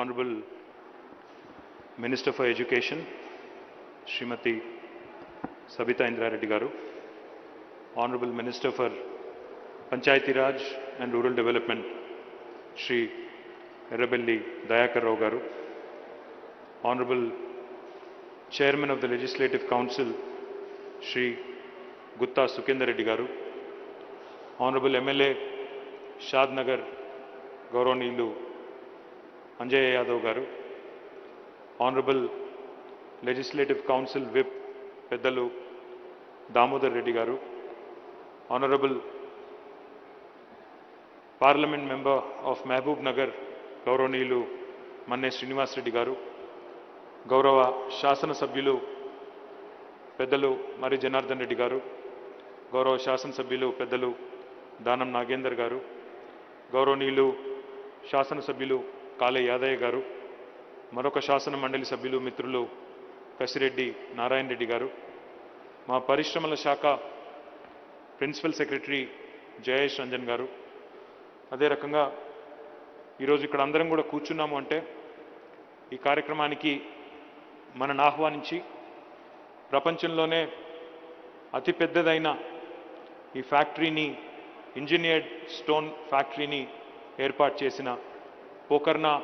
Honorable Minister for Education, Srimati Sabita Indra Reddy Garu, Honorable Minister for Panchayati Raj and Rural Development, Shri Errabelli Dayakar Rao Garu, Honorable Chairman of the Legislative Council, Shri Gutta Sukhender Reddy Garu, Honorable MLA Shadnagar Gauranilu Anjay Yadav Garu, Honorable Legislative Council Whip Peddalu Damodar Reddy Garu, Honorable Parliament Member of Mehboob Nagar Gauranilu Manne Srinivas Reddy Garu, Gaurava Shasana Sabhyulu Peddalu Mari Janardhan Reddy Garu, Gaurava Shasana Sabhyulu Peddalu Danam Nagendar Garu, Gauranilu Shasana Sabhyulu Kale Yadaya Garu, మరొక శాసన మండలి సభ్యులు మిత్రులు కసిరెడ్డి నారాయణ రెడ్డి గారు, మా పరిశ్రమల శాఖ principal secretary Jayesh Ranjan గారు, అదే రకంగా ఈరోజు ఇక్కడ అందరం కూడా కూర్చున్నాము అంటే ఈ కార్యక్రమానికి మనను ఆహ్వానించి ప్రపంచంలోనే అతిపెద్దదైన ఈ ఫ్యాక్టరీని, ఇంజనీర్డ్ స్టోన్ ఫ్యాక్టరీని ఏర్పాటు చేసిన పోకర్నా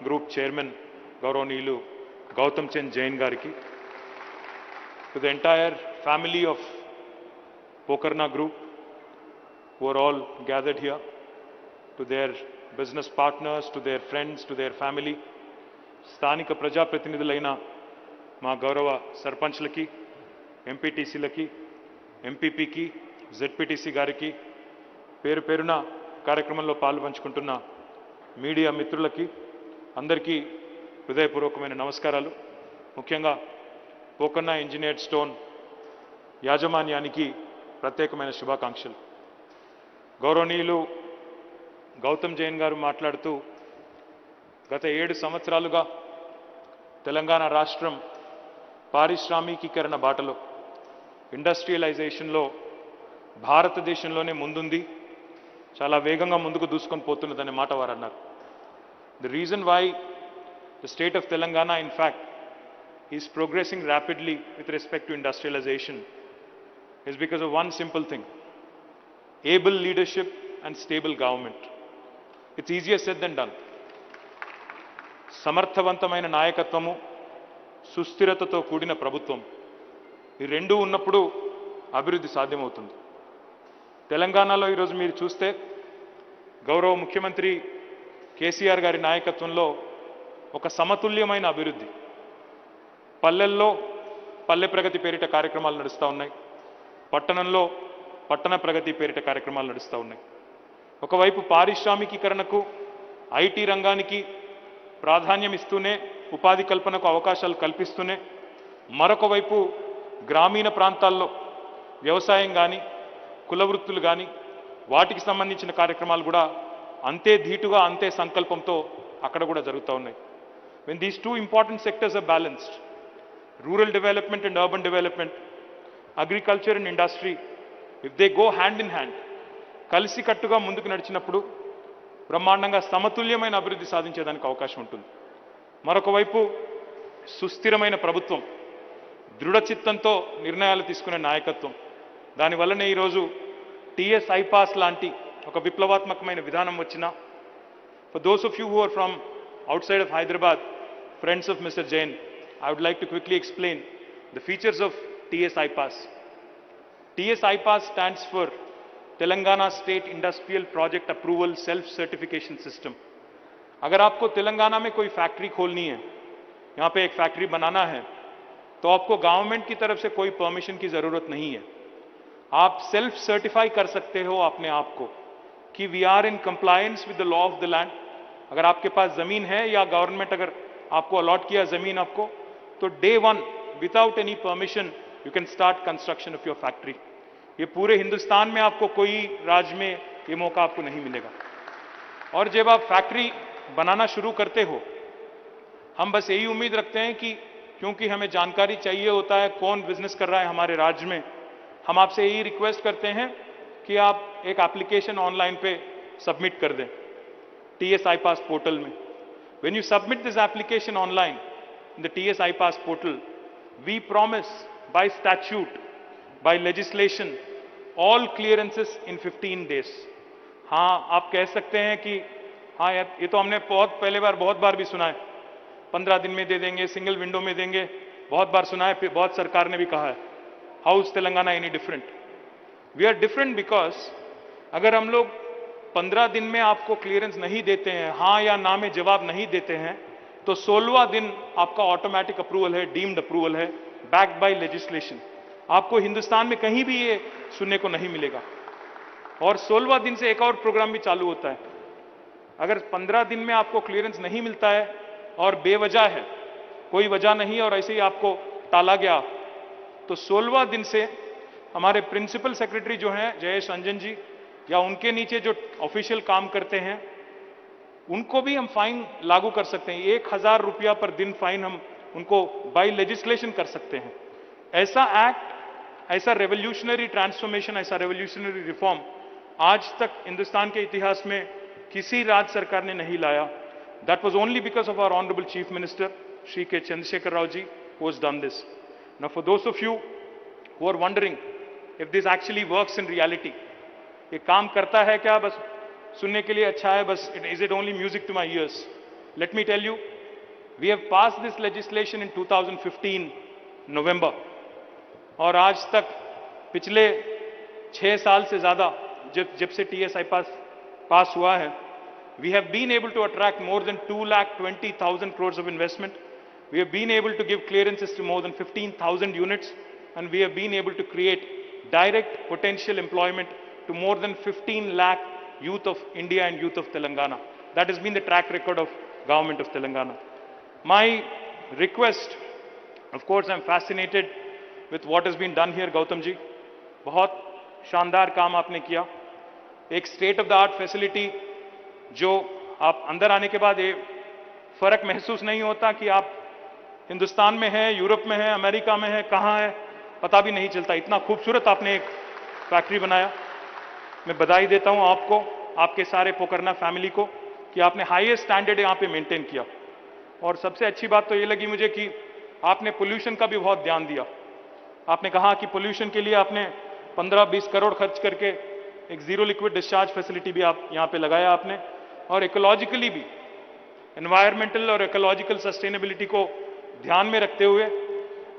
గ్రూప్ చైర్మన్ గౌరవనీయులు గౌతమ్ చంద్ జైన్ గారికి, to the entire family of Pokarna group who are all gathered here, to their business partners, to their friends, to their family, స్థానిక ప్రజాప్రతినిధులైన మా గౌరవ సర్పంచ్లకి, ఎంపీటీసీలకి, ఎంపీపీకి, జెడ్పీటీసీ గారికి, పేరు పేరున కార్యక్రమంలో పాల్పంచుకుంటున్న మీడియా మిత్రులకి అందరికీ హృదయపూర్వకమైన నమస్కారాలు. ముఖ్యంగా పోకర్నా ఇంజనీర్డ్ స్టోన్ యాజమాన్యానికి ప్రత్యేకమైన శుభాకాంక్షలు. గౌరవనీయులు గౌతమ్ జైన్ గారు మాట్లాడుతూ గత 7 సంవత్సరాలుగా తెలంగాణ రాష్ట్రం పారిశ్రామికీకరణ బాటలో, ఇండస్ట్రియలైజేషన్లో భారతదేశంలోనే ముందుంది, చాలా వేగంగా ముందుకు దూసుకొని పోతున్నదనే మాట వారు అన్నారు. The reason why the state of Telangana in fact is progressing rapidly with respect to industrialization is because of one simple thing: able leadership and stable government. It's easier said than done. సమర్థవంతమైన నాయకత్వము, సుస్థిరతతో కూడిన ప్రభుత్వం, ఈ రెండూ ఉన్నప్పుడు అభివృద్ధి సాధ్యమవుతుంది. తెలంగాణలో ఈరోజు మీరు చూస్తే గౌరవ ముఖ్యమంత్రి కేసీఆర్ గారి నాయకత్వంలో ఒక సమతుల్యమైన అభివృద్ధి, పల్లెల్లో పల్లె ప్రగతి పేరిట కార్యక్రమాలు నడుస్తూ ఉన్నాయి, పట్టణంలో పట్టణ ప్రగతి పేరిట కార్యక్రమాలు నడుస్తూ ఉన్నాయి. ఒకవైపు పారిశ్రామికీకరణకు, ఐటీ రంగానికి ప్రాధాన్యం ఇస్తూనే, ఉపాధి కల్పనకు అవకాశాలు కల్పిస్తూనే, మరొక వైపు గ్రామీణ ప్రాంతాల్లో వ్యవసాయం కానీ, కుల వృత్తులు కానీ, వాటికి సంబంధించిన కార్యక్రమాలు కూడా అంతే ధీటుగా, అంతే సంకల్పంతో అక్కడ కూడా జరుగుతూ ఉన్నాయి. When these two important sectors are balanced, rural development and urban development, agriculture and industry, if they go hand in hand, కలిసి కట్టుగా ముందుకు నడిచినప్పుడు బ్రహ్మాండంగా సమతుల్యమైన అభివృద్ధి సాధించేదానికి అవకాశం ఉంటుంది. మరొక వైపు సుస్థిరమైన ప్రభుత్వం, దృఢచిత్తంతో నిర్ణయాలు తీసుకునే నాయకత్వం, దానివల్లనే ఈరోజు టీఎస్ ఐపాస్ లాంటి ఒక విప్లవాత్మకమైన విధానం వచ్చిన, for those of you who are from outside of Hyderabad, friends of Mr. Jain, I would like to quickly explain the features of TS IPAS. TS IPAS stands for Telangana State Industrial Project Approval Self Certification System. अगर आपको तेलंगाना में कोई factory खोलनी है, यहाँ पे एक factory बनाना है, तो आपको गवर्नमेंट की तरफ से कोई परमिशन की जरूरत नहीं है. आप सेल्फ सर्टिफाई कर सकते हो अपने आप को कि we are in compliance with the law of the land. अगर आपके पास जमीन है या गवर्नमेंट अगर आपको अलॉट किया जमीन आपको, तो day 1 without any permission you can start construction of your factory. ये पूरे हिंदुस्तान में आपको कोई राज्य में ये मौका आपको नहीं मिलेगा. और जब आप फैक्ट्री बनाना शुरू करते हो, हम बस यही उम्मीद रखते हैं कि क्योंकि हमें जानकारी चाहिए होता है कौन बिजनेस कर रहा है हमारे राज्य में, हम आपसे यही रिक्वेस्ट करते हैं कि आप एक एप्लीकेशन ऑनलाइन पे सबमिट कर दें TS IPAS पोर्टल में. When you submit this application online in the TS iPass portal, we promise by statute, by legislation, all clearances in 15 days. हाँ, आप कह सकते हैं कि हाँ यार, ये तो हमने बहुत बार भी सुना है, 15 दिन में दे देंगे, सिंगल विंडो में देंगे, बहुत बार सुना है, बहुत सरकार ने भी कहा है. How is Telangana any different? We are different because अगर हम लोग 15 दिन में आपको क्लियरेंस नहीं देते हैं, हाँ या ना में जवाब नहीं देते हैं, तो 16वां दिन आपका ऑटोमेटिक अप्रूवल है, डीम्ड अप्रूवल है, बैक्ड बाय लेजिस्लेशन. आपको हिंदुस्तान में कहीं भी ये सुनने को नहीं मिलेगा. और 16वां दिन से एक और प्रोग्राम भी चालू होता है. अगर 15 दिन में आपको क्लियरेंस नहीं मिलता है और बेवजह है, कोई वजह नहीं और ऐसे ही आपको टाला गया, तो 16वां दिन से हमारे प्रिंसिपल सेक्रेटरी जो हैं जयेश रंजन जी या उनके नीचे जो ऑफिशियल काम करते हैं, उनको भी हम फाइन लागू कर सकते हैं. 1000 रुपया पर दिन फाइन हम उनको बाय लेजिस्लेशन कर सकते हैं. ऐसा एक्ट, ऐसा रेवोल्यूशनरी ट्रांसफॉर्मेशन, ऐसा रेवोल्यूशनरी रिफॉर्म आज तक हिंदुस्तान के इतिहास में किसी राज्य सरकार ने नहीं लाया. That was only because of our honourable chief minister Shri K Chandrashekar Rao ji who has done this. Now for those of you who are wondering if this actually works in reality, ये काम करता है क्या, बस सुनने के लिए अच्छा है, बस is it only music to my ears? Let me tell you, we have pass this legislation in 2015 November, और आज तक पिछले 6 साल से ज्यादा जब से TS iPass पास हुआ है, we have been able to attract more than 2,20,000 crores of investment. We have been able to give clearances to more than 15,000 units, and we have been able to create direct potential employment to more than 15 lakh youth of India and youth of Telangana. That has been the track record of government of Telangana. My request, of course, I'm fascinated with what has been done here, Gautam ji. बहुत शानदार काम आपने किया. एक state of the art facility जो आप अंदर आने के बाद ये फर्क महसूस नहीं होता कि आप हिंदुस्तान में हैं, यूरोप में हैं, अमेरिका में हैं, कहाँ है पता भी नहीं चलता. इतना खूबसूरत आपने एक फैक्ट्री बनाया. मैं बधाई देता हूं आपको, आपके सारे पोकरना फैमिली को, कि आपने हाईएस्ट स्टैंडर्ड यहां पे मेंटेन किया. और सबसे अच्छी बात तो ये लगी मुझे कि आपने पोल्यूशन का भी बहुत ध्यान दिया. आपने कहा कि पोल्यूशन के लिए आपने 15-20 करोड़ खर्च करके एक जीरो लिक्विड डिस्चार्ज फैसिलिटी भी आप यहां पे लगाया आपने. और इकोलॉजिकली भी, एनवायरमेंटल और इकोलॉजिकल सस्टेनेबिलिटी को ध्यान में रखते हुए,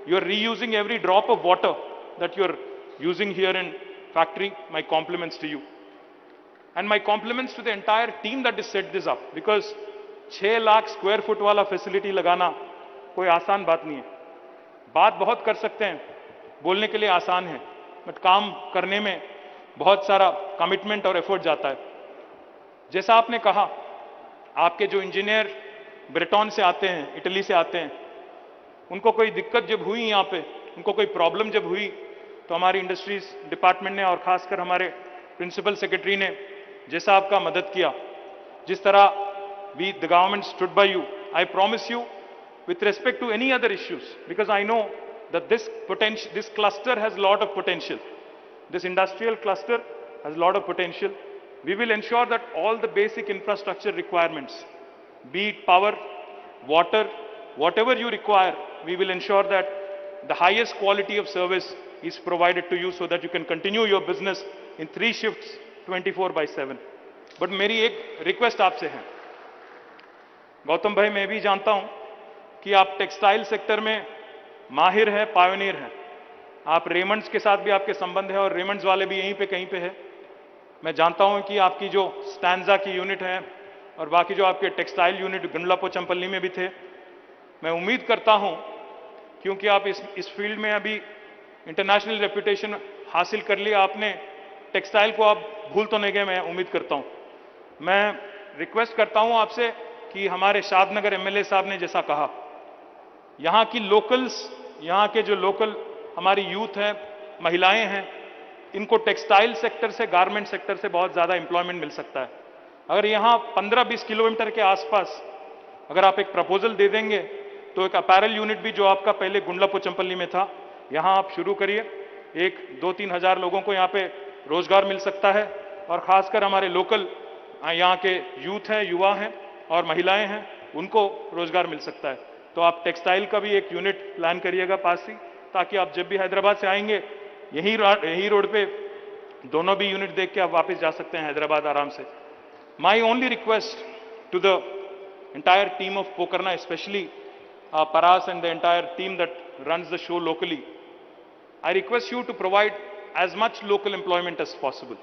you are reusing every drop of water that you are using here in factory. My compliments to you, and my compliments to the entire team that has set this up, because 6 lakh square foot वाला facility लगाना कोई आसान बात नहीं है. बात बहुत कर सकते हैं, बोलने के लिए आसान है, बट काम करने में बहुत सारा कमिटमेंट और एफर्ट जाता है. जैसा आपने कहा, आपके जो इंजीनियर ब्रिटेन से आते हैं, इटली से आते हैं, उनको कोई दिक्कत जब हुई यहाँ पे, उनको कोई प्रॉब्लम जब हुई, तो हमारी इंडस्ट्रीज डिपार्टमेंट ने और खासकर हमारे प्रिंसिपल सेक्रेटरी ने जैसा आपका मदद किया, जिस तरह we the government stood by you, I promise you with respect to any other issues, because I know that this cluster has a lot of potential. This industrial cluster has a lot of potential. We will ensure that all the basic infrastructure requirements, be it power, water, whatever you require, we will ensure that the highest quality of service is provided to you so that you can continue your business in 3 shifts 24/7. But मेरी एक request आपसे है, गौतम भाई, मैं भी जानता हूं कि आप टेक्सटाइल सेक्टर में माहिर हैं, पायोनियर हैं. आप रेमंड्स के साथ भी आपके संबंध है और रेमंड्स वाले भी यहीं पे कहीं पे है. मैं जानता हूं कि आपकी जो स्टैंजा की यूनिट है और बाकी जो आपके टेक्सटाइल यूनिट गुंडलापो चंपल्ली में भी थे. मैं उम्मीद करता हूं, क्योंकि आप इस फील्ड में अभी इंटरनेशनल रेपुटेशन हासिल कर लिया आपने, टेक्सटाइल को आप भूल तो नहीं गए, मैं उम्मीद करता हूं. मैं रिक्वेस्ट करता हूं आपसे कि हमारे शादनगर एमएलए साहब ने जैसा कहा, यहां की लोकल्स, यहां के जो लोकल हमारी यूथ है, महिलाएं हैं, इनको टेक्सटाइल सेक्टर से, गारमेंट सेक्टर से बहुत ज्यादा एम्प्लॉयमेंट मिल सकता है. अगर यहां 15-20 किलोमीटर के आसपास अगर आप एक प्रपोजल दे देंगे, तो एक अपैरल यूनिट भी जो आपका पहले गुंडलापो चंपल्ली में था, यहां आप शुरू करिए. 1-2-3 हजार लोगों को यहां पे रोजगार मिल सकता है. और खासकर हमारे लोकल यहाँ के यूथ हैं, युवा हैं और महिलाएं हैं, उनको रोजगार मिल सकता है। तो आप टेक्सटाइल का भी एक यूनिट प्लान करिएगा पास ही, ताकि आप जब भी हैदराबाद से आएंगे यही रोड पे दोनों भी यूनिट देख के आप वापस जा सकते हैं हैदराबाद आराम से। My only request to the entire team of Pokarna, especially Paras and the entire team that runs the show locally, I request you to provide as much local employment as possible.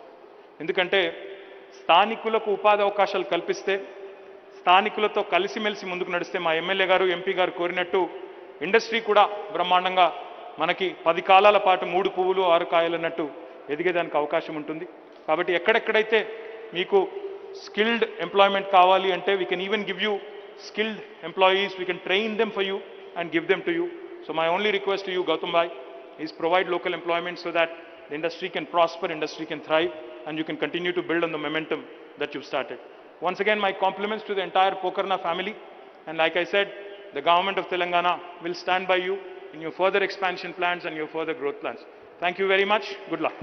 ఎందుకంటే స్థానికులకు ఉపాధి అవకాశాలు కల్పిస్తే, స్థానికులతో కలిసిమెలిసి ముందుకు నడిస్తే మా MLA గారు ఎంపీ గారు కోరినట్టు ఇండస్ట్రీ కూడా బ్రహ్మాండంగా మనకి 10 కాలాల పాటు 3 పువ్వులు 6 కాయలు అన్నట్టు ఎదిగేదానికి అవకాశం ఉంటుంది. కాబట్టి ఎక్కడెక్కడైతే మీకు skilled employment kavali ante, we can even give you skilled employees, we can train them for you and give them to you. So my only request to you, Gautam bhai, is provide local employment so that the industry can prosper, industry can thrive, and you can continue to build on the momentum that you've started. Once again, my compliments to the entire Pokarna family, and like I said, the government of Telangana will stand by you in your further expansion plans and your further growth plans. Thank you very much. Good luck.